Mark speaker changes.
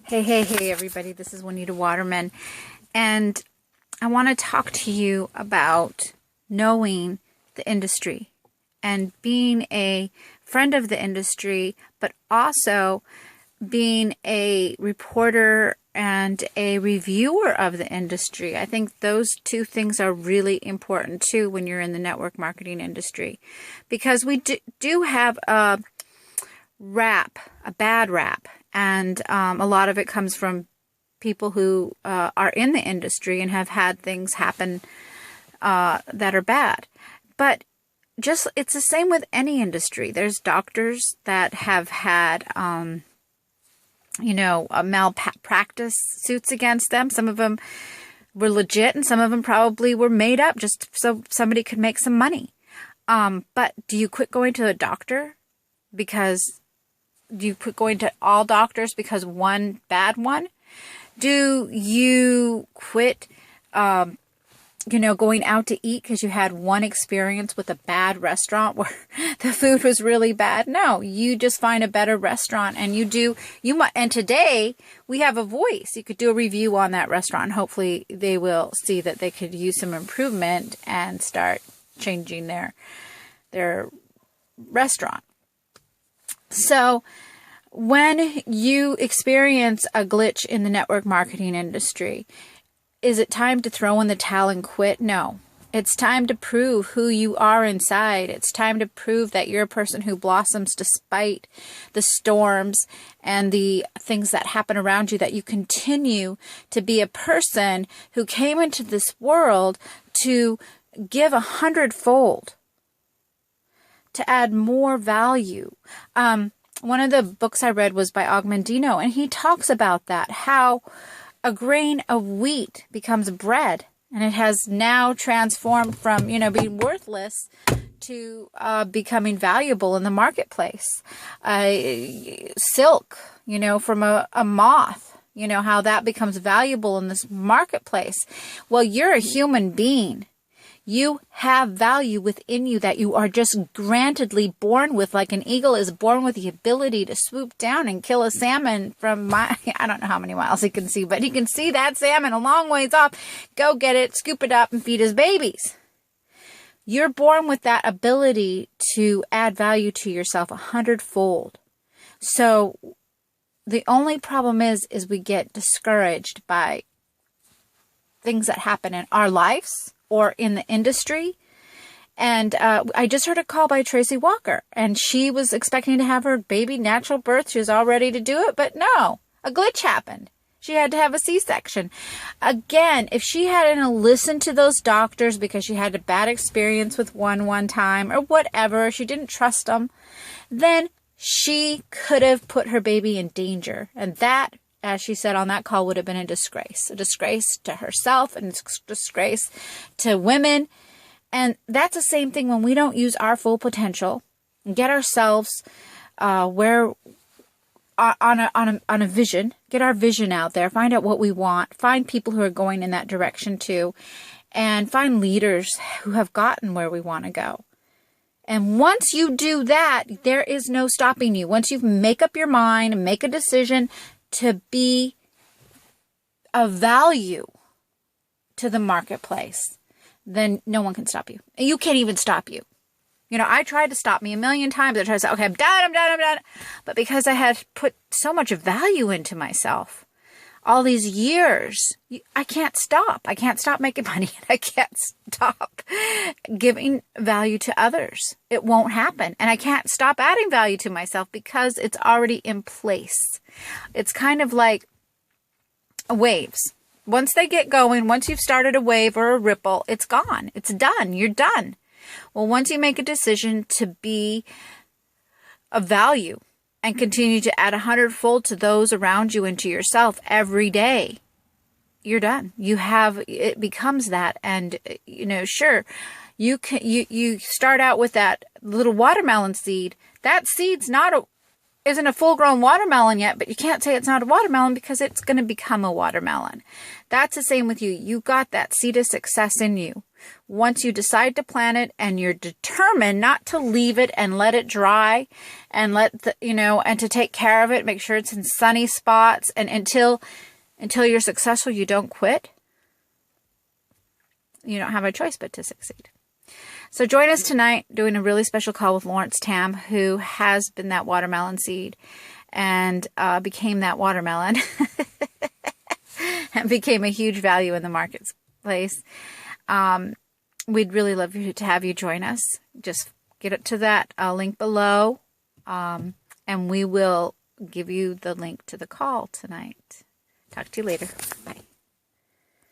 Speaker 1: Hey, everybody. This is Juanita Waterman. And I want to talk to you about knowing the industry and being a friend of the industry, but also being a reporter and a reviewer of the industry. I think those two things are really important too when you're in the network marketing industry, because we do have a bad rap. And a lot of it comes from people who are in the industry and have had things happen that are bad. But it's the same with any industry. There's doctors that have had, malpractice suits against them. Some of them were legit and some of them probably were made up just so somebody could make some money. But do you quit going to a doctor because... Do you quit going to all doctors because one bad one? Do you quit, going out to eat because you had one experience with a bad restaurant where the food was really bad? No, you just find a better restaurant and and today we have a voice. You could do a review on that restaurant and hopefully they will see that they could use some improvement and start changing their restaurant. So when you experience a glitch in the network marketing industry, is it time to throw in the towel and quit? No. It's time to prove who you are inside. It's time to prove that you're a person who blossoms despite the storms and the things that happen around you, that you continue to be a person who came into this world to give 100-fold. To add more value. One of the books I read was by Og Mandino, and he talks about that, how a grain of wheat becomes bread, and it has now transformed from, being worthless to becoming valuable in the marketplace. Silk, from a moth, how that becomes valuable in this marketplace. Well, you're a human being. You have value within you that you are just grantedly born with, like an eagle is born with the ability to swoop down and kill a salmon from I don't know how many miles he can see, but he can see that salmon a long ways off, go get it, scoop it up, and feed his babies. You're born with that ability to add value to yourself 100-fold. So the only problem is we get discouraged by things that happen in our lives or in the industry. And I just heard a call by Tracy Walker, and she was expecting to have her baby natural birth. She was all ready to do it, but no, a glitch happened. She had to have a C-section. Again, if she hadn't listened to those doctors because she had a bad experience with one time or whatever, she didn't trust them, then she could have put her baby in danger. And that, as she said on that call, would have been a disgrace to herself and a disgrace to women. And that's the same thing when we don't use our full potential and get ourselves on a vision, get our vision out there, find out what we want, find people who are going in that direction too, and find leaders who have gotten where we want to go. And once you do that, there is no stopping you. Once you make up your mind and make a decision to be of value to the marketplace, then no one can stop you. You can't even stop you. I tried to stop me a million times. I tried to say, okay, I'm done. But because I had put so much value into myself all these years, I can't stop. I can't stop making money. I can't stop giving value to others. It won't happen. And I can't stop adding value to myself because it's already in place. It's kind of like waves. Once they get going, once you've started a wave or a ripple, it's gone. It's done. You're done. Well, once you make a decision to be of value and continue to add 100-fold to those around you and to yourself every day, you're done. It becomes that. And, sure, you start out with that little watermelon seed. That seed's isn't a full-grown watermelon yet, but you can't say it's not a watermelon because it's going to become a watermelon. That's the same with you. You got that seed of success in you. once you decide to plant it and you're determined not to leave it and let it dry and and to take care of it, make sure it's in sunny spots, and until you're successful, you don't quit. You don't have a choice but to succeed. So join us tonight doing a really special call with Lawrence Tam, who has been that watermelon seed and became that watermelon and became a huge value in the marketplace. We'd really love to have you join us. Just get it to that link below, and we will give you the link to the call tonight. Talk to you later. Bye.